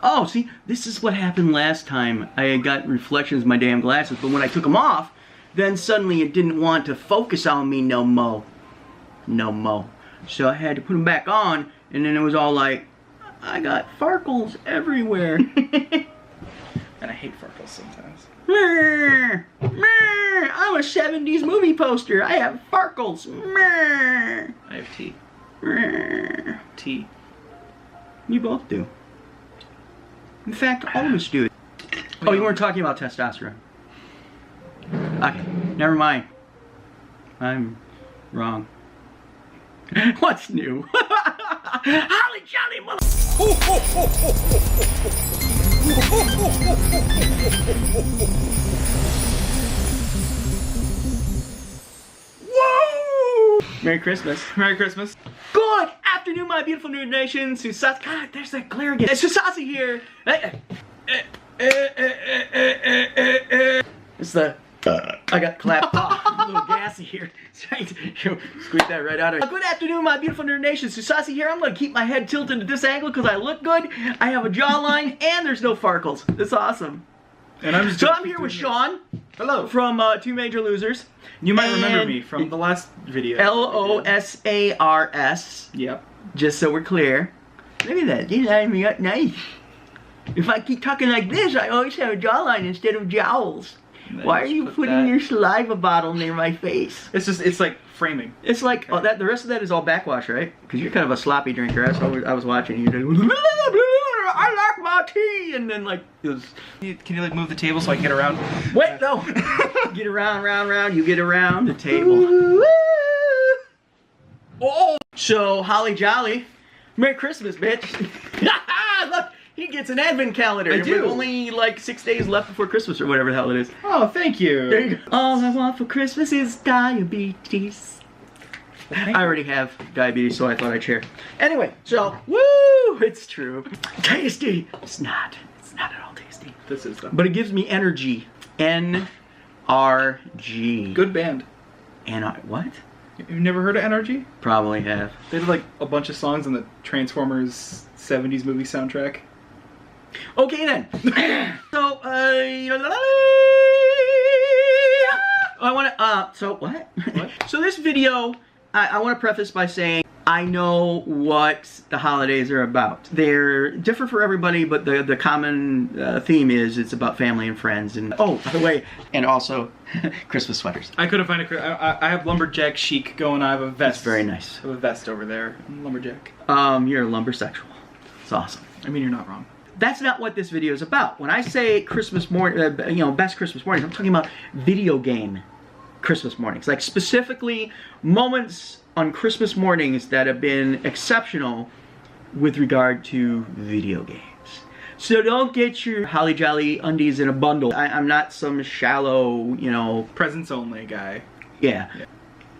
Oh, see, this is what happened last time. I got reflections in my damn glasses, but when I took them off, then suddenly it didn't want to focus on me no mo. No mo. So I had to put them back on, and then it was all like, I got farkles everywhere. And I hate farkles sometimes. I'm a 70s movie poster. I have farkles. I have tea. Tea. You both do. In fact, all of us do. Oh, you weren't talking about testosterone. Okay, never mind. I'm wrong. What's new? Holly Jolly mother... Whoa! Merry Christmas. Merry Christmas. Good afternoon, my beautiful new nation. Tsusasi. God, there's that glare again. It's Tsusasi here. It's the... I got clapped off. A little gassy here. Squeeze that right out of me. Good afternoon, my beautiful nerd nation. Tsusasi here. I'm going to keep my head tilted to this angle because I look good. I have a jawline, and there's no farkles. It's awesome. And I'm just so I'm here with Sean. Hello. From Two Major Losars. You might remember me from the last video. Losars. Yep. Just so we're clear. Look at that. These eyes me up nice. If I keep talking like this, I always have a jawline instead of jowls. Why are you putting your saliva bottle near my face? It's like framing. It's like, oh, the rest of that is all backwash, right? Because you're kind of a sloppy drinker. That's what I was watching. You did, I like my tea, and then like it was. Can you like move the table so I can get around? Wait, no. Get around, round. You get around the table. Oh, so holly jolly, Merry Christmas, bitch. Look. He gets an advent calendar. I do. With only like 6 days left before Christmas or whatever the hell it is. Oh, thank you. There you go. All I want for Christmas is diabetes. I already have diabetes, so I thought I'd share. Anyway, so, woo! It's true. Tasty! It's not at all tasty. This is though. But it gives me energy. NRG. Good band. What? You've never heard of NRG? Probably have. They did like a bunch of songs on the Transformers 70s movie soundtrack. Okay then. So, I want to, so what? What? So this video, I want to preface by saying, I know what the holidays are about. They're different for everybody, but the common theme is it's about family and friends. And oh, by the way, and also Christmas sweaters. I couldn't find I have lumberjack chic going. I have a vest. It's very nice. I have a vest over there. I'm lumberjack. You're a lumbersexual. It's awesome. I mean, you're not wrong. That's not what this video is about. When I say Christmas morning, best Christmas mornings, I'm talking about video game Christmas mornings. Like specifically moments on Christmas mornings that have been exceptional with regard to video games. So don't get your holly jolly undies in a bundle. I'm not some shallow, presents only guy. Yeah.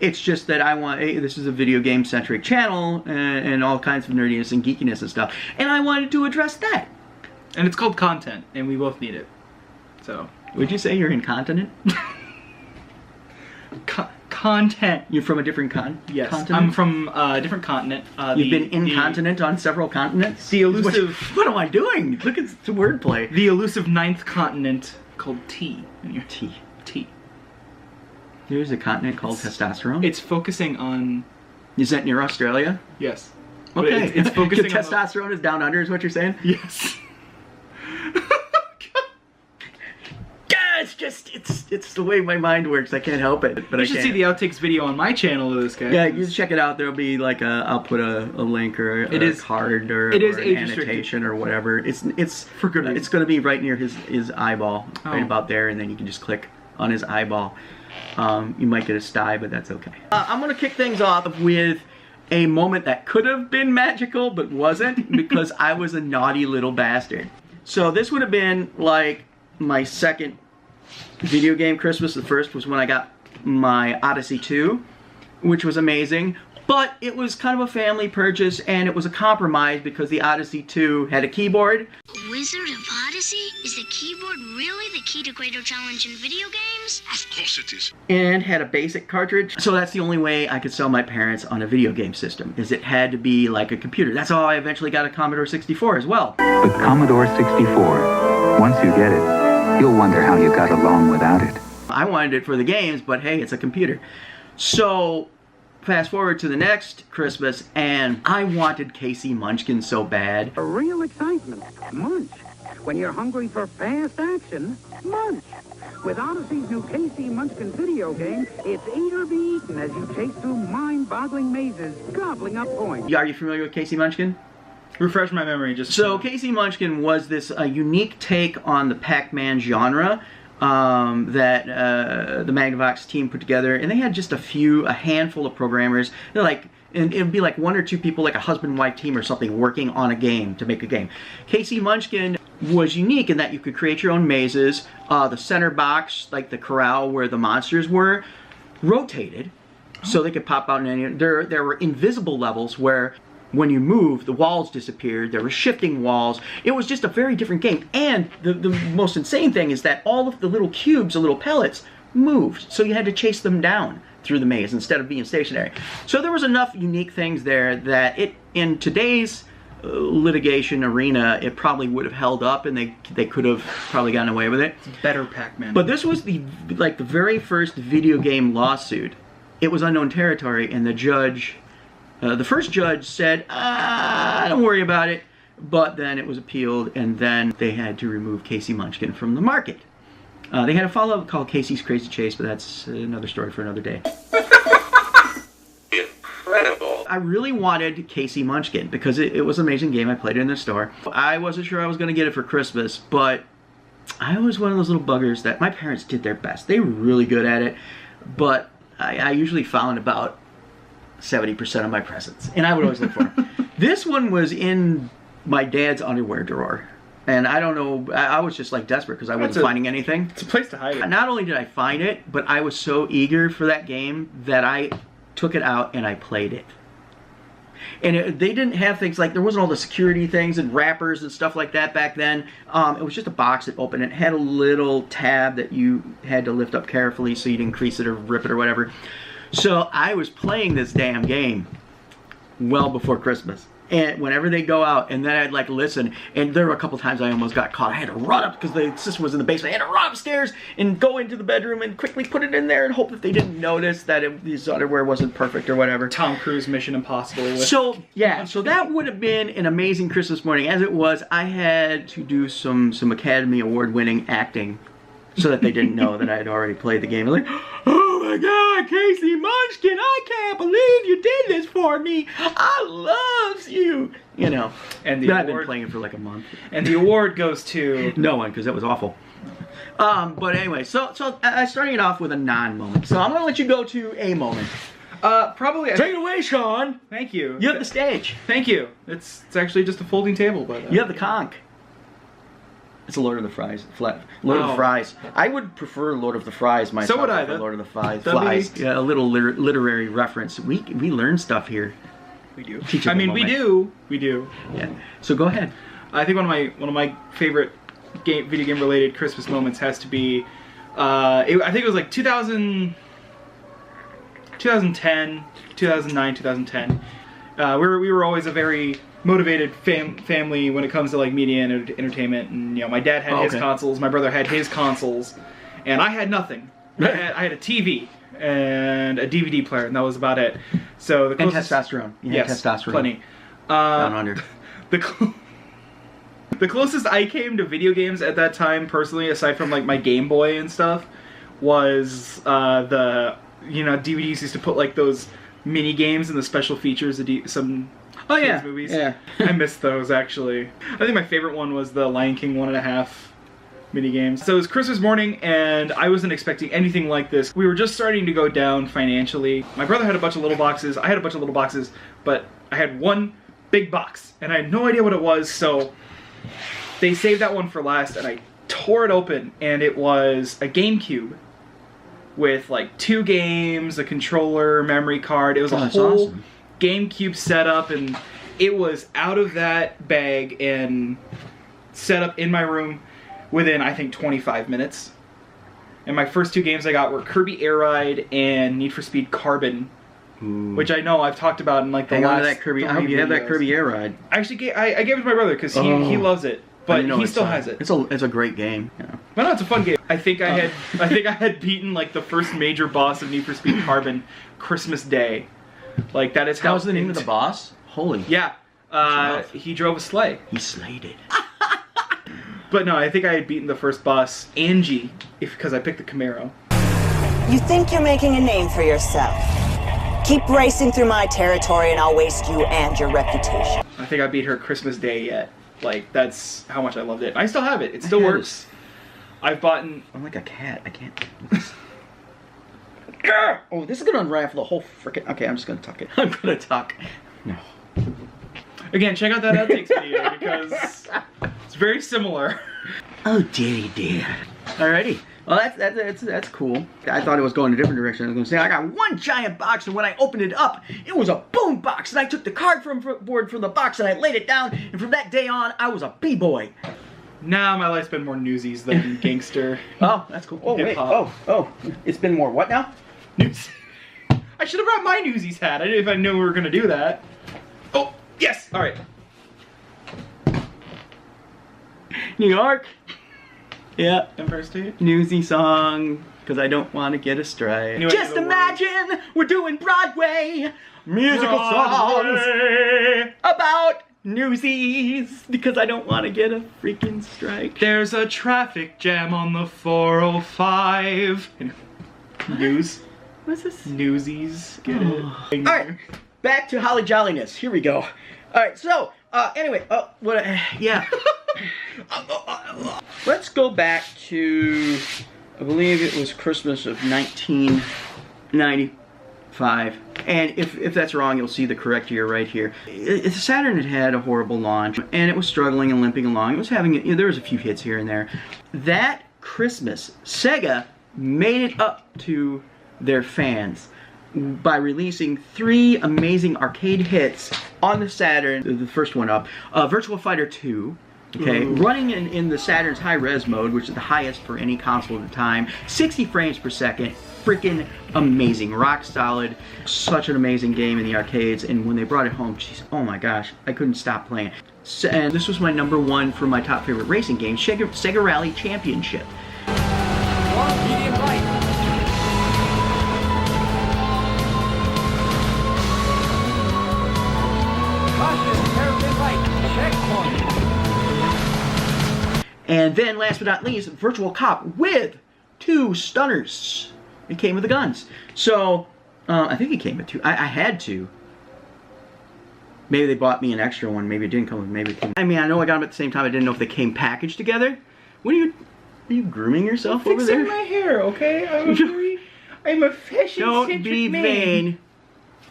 It's just that I want, this is a video game centric channel and all kinds of nerdiness and geekiness and stuff. And I wanted to address that. And it's called content, and we both need it. So. Would you say you're incontinent? Content. You're from a different Yes, continent? I'm from a different continent. You've been incontinent on several continents? The elusive... What am I doing? Look at the wordplay. The elusive 9th continent called T. T. T. There's a continent called testosterone? It's focusing on... Is that near Australia? Yes. Okay. It's focusing on... Testosterone is down under is what you're saying? Yes. It's the way my mind works. I can't help it. But you should see the outtakes video on my channel of this guy. Yeah, you check it out. There'll be like I'll put a link or a card or an annotation or whatever. It's for good reason. It's going to be right near his eyeball, right about there, and then you can just click on his eyeball. You might get a sty, but that's okay. I'm going to kick things off with a moment that could have been magical but wasn't because I was a naughty little bastard. So this would have been like my second video game Christmas. The first was when I got my Odyssey 2, which was amazing, but it was kind of a family purchase and it was a compromise because the Odyssey 2 had a keyboard. We Wizard of Odyssey? Is the keyboard really the key to greater challenge in video games? Of course it is. And had a basic cartridge. So that's the only way I could sell my parents on a video game system, is it had to be like a computer. That's how I eventually got a Commodore 64 as well. But Commodore 64, once you get it, you'll wonder how you got along without it. I wanted it for the games, but hey, it's a computer. So fast forward to the next Christmas, and I wanted Casey Munchkin so bad. A real excitement. Munch. When you're hungry for fast action, munch. With Odyssey's new Casey Munchkin video game, it's eat or be eaten as you chase through mind-boggling mazes, gobbling up points. Are you familiar with Casey Munchkin? Refresh my memory. Just So Casey Munchkin was this unique take on the Pac-Man genre that the Magnavox team put together, and they had just a handful of programmers. They're like, and it would be like one or two people, like a husband-wife team or something, working on a game to make a game. Casey Munchkin was unique in that you could create your own mazes. The center box, like the corral where the monsters were, rotated, so they could pop out in any. There were invisible levels where, when you moved, the walls disappeared. There were shifting walls. It was just a very different game. And the most insane thing is that all of the little cubes, the little pellets, moved. So you had to chase them down through the maze instead of being stationary. So there was enough unique things there that in today's litigation arena, it probably would have held up, and they could have probably gotten away with it. It's better Pac-Man. But this was the very first video game lawsuit. It was unknown territory, and the judge. The first judge said, don't worry about it, but then it was appealed, and then they had to remove Casey Munchkin from the market. They had a follow-up called Casey's Crazy Chase, but that's another story for another day. Incredible. I really wanted Casey Munchkin because it was an amazing game. I played it in the store. I wasn't sure I was going to get it for Christmas, but I was one of those little buggers that my parents did their best. They were really good at it, but I usually found about 70% of my presents, and I would always look for them. This one was in my dad's underwear drawer, and I don't know, I was just like desperate because I wasn't finding anything. It's a place to hide it. Not only did I find it, but I was so eager for that game that I took it out and I played it. And they didn't have things like, there wasn't all the security things and wrappers and stuff like that back then. It was just a box that opened. It had a little tab that you had to lift up carefully so you didn't crease it or rip it or whatever. So I was playing this damn game well before Christmas. And whenever they go out, and then I'd like listen, and there were a couple times I almost got caught. I had to run up, because the system was in the basement. I had to run upstairs and go into the bedroom and quickly put it in there and hope that they didn't notice that his underwear wasn't perfect or whatever. Tom Cruise Mission Impossible. With So, yeah, so that would have been an amazing Christmas morning. As it was, I had to do some Academy Award-winning acting so that they didn't know that I had already played the game. Like, oh my God, Casey Munchkin, I can't believe you did this for me. I loves you. You know, and I've been playing it for like a month. And the award goes to no one, because that was awful. But anyway, so I started it off with a non-moment. So I'm going to let you go to a moment. Probably. Take it away, Sean. Thank you. You have the stage. Thank you. It's actually just a folding table, but you have the conch. It's a Lord of the Fries. Lord of the Fries. I would prefer Lord of the Fries myself. So would I. Lord of the Flies. Yeah, a little literary reference. We learn stuff here. We do. I mean, we do. We do. Yeah. So go ahead. I think one of my favorite video game related Christmas moments has to be. I think it was like 2010, 2009, 2010. We were always a very motivated family when it comes to like media and entertainment, and my dad had his consoles, my brother had his consoles, and I had nothing. I had a TV and a DVD player, and that was about it. So the closest, and testosterone. Yes, testosterone. Plenty. Down under. The closest I came to video games at that time, personally, aside from like my Game Boy and stuff, was the DVDs used to put like those mini games and the special features of some kids movies. Yeah. I missed those actually. I think my favorite one was the Lion King 1.5 mini games. So it was Christmas morning, and I wasn't expecting anything like this. We were just starting to go down financially. My brother had a bunch of little boxes. I had a bunch of little boxes, but I had one big box, and I had no idea what it was. So they saved that one for last, and I tore it open, and it was a GameCube with like 2 games, a controller, memory card. It was a whole GameCube setup, and it was out of that bag in set up in my room within, I think, 25 minutes. And my first 2 games I got were Kirby Air Ride and Need for Speed Carbon, which I know I've talked about in like the last that Kirby. 3 I hope you have that videos. Kirby Air Ride. I actually I gave it to my brother because he loves it, but he still has it. It's a great game. You know. But no, it's a fun game. I think I had beaten like the first major boss of Need for Speed Carbon Christmas Day. Like that is how. That was the name of the boss? Holy. Yeah. He drove a sleigh. He slayed it. But no, I think I had beaten the first boss, Angie, because I picked the Camaro. You think you're making a name for yourself. Keep racing through my territory and I'll waste you and your reputation. I think I beat her Christmas Day yet. Like, that's how much I loved it. I still have it. It still works. I've bought... I'm like a cat. I can't... Oh, this is going to unravel the whole frickin'... Okay, I'm just going to tuck it. I'm going to tuck. No. Again, check out that outtakes video because it's very similar. Oh, dearie dear. Alrighty. Well, that's cool. I thought it was going a different direction. I was going to say, I got one giant box, and when I opened it up, it was a boom box, and I took the cardboard from the box, and I laid it down, and from that day on, I was a b-boy. Now my life's been more Newsies than gangster. Oh, that's cool. Oh, wait. Oh. It's been more what now? News. I should have brought my Newsies hat. I didn't if I knew we were going to do that. Oh, yes. All right. New York. Yeah. Empire State. Newsy song, because I don't want to get a strike. Anyway, Just imagine we're doing Broadway musical songs about Newsies, because I don't want to get a freaking strike. There's a traffic jam on the 405. News. What's this? Newsies. Get it? Alright, back to Holly Jolliness. Here we go. Alright, so, anyway, yeah. Let's go back to, I believe it was Christmas of 1995. And if that's wrong, you'll see the correct year right here. Saturn had a horrible launch, and it was struggling and limping along. It was having, there was a few hits here and there. That Christmas, Sega made it up to their fans by releasing 3 amazing arcade hits on the Saturn. The first one up, Virtua Fighter 2. Okay, running in the Saturn's high-res mode, which is the highest for any console at the time, 60 frames per second, freaking amazing, rock solid, such an amazing game in the arcades, and when they brought it home, geez, oh my gosh, I couldn't stop playing it. And this was my #1 for my top favorite racing game, Sega Rally Championship. Medium light. Caution, hairpin light, checkpoint. And then, last but not least, Virtual Cop with 2 stunners. It came with the guns. So, I think it came with 2. I had 2. Maybe they bought me an extra one. Maybe it didn't come with. Maybe it came. I mean, I know I got them at the same time. I didn't know if they came packaged together. What are you grooming yourself over there? Fixing my hair, okay? I'm a fashion-centric Don't be man. vain.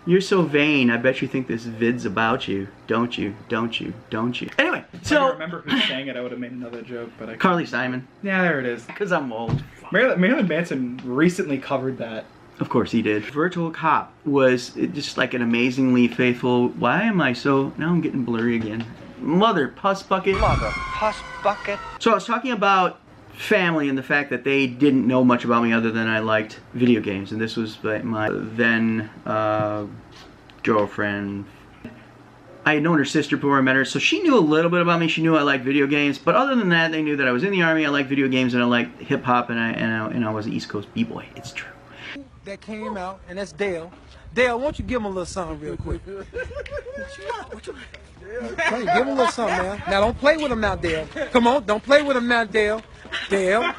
You're so vain. I bet you think this vid's about you. Don't you? Don't you? Don't you? Anyway, If I remember who sang it, I would have made another joke, but I couldn't. Carly Simon. Yeah, there it is. Because I'm old. Marilyn Manson recently covered that. Of course he did. Virtual Cop was just like an amazingly faithful... Why am I so... Now I'm getting blurry again. Mother Puss Bucket. Mother Puss Bucket. So I was talking about family and the fact that they didn't know much about me other than I liked video games. And this was my then girlfriend. I had known her sister before I met her, so she knew a little bit about me. She knew I liked video games, but other than that, they knew that I was in the Army, I liked video games, and I liked hip-hop, and I was an East Coast b-boy. It's true. That came out, and that's Dale. Dale, won't you give him a little something real quick? Give him a little something, man. Now, don't play with him now, Dale. Come on, don't play with him now, Dale. Dale.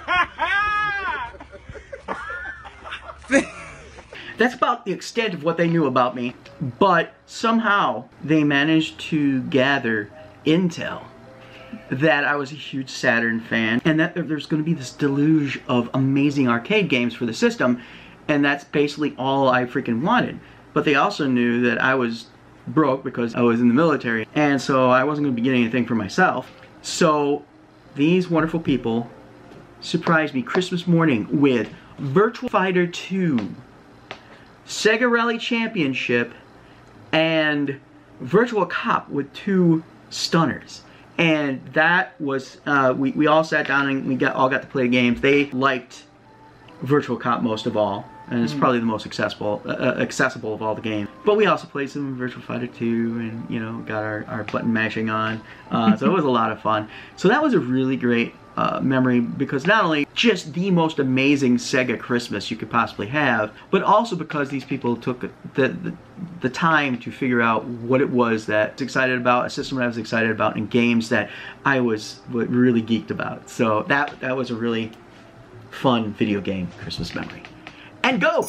That's about the extent of what they knew about me, but somehow they managed to gather intel that I was a huge Saturn fan, and that there's going to be this deluge of amazing arcade games for the system, and that's basically all I freaking wanted. But they also knew that I was broke because I was in the military, and so I wasn't going to be getting anything for myself. So these wonderful people surprised me Christmas morning with Virtua Fighter 2, Sega Rally Championship, and Virtual Cop with 2 stunners. And that was, we all sat down and we all got to play games. They liked Virtual Cop most of all, and it's probably the most accessible of all the games. But we also played some Virtual Fighter 2 and, you know, got our button mashing on. So it was a lot of fun. So that was a really great memory, because not only just the most amazing Sega Christmas you could possibly have, but also because these people took the time to figure out what it was that I was excited about, a system that I was excited about, and games that I was really geeked about. So that was a really fun video game Christmas memory. And go!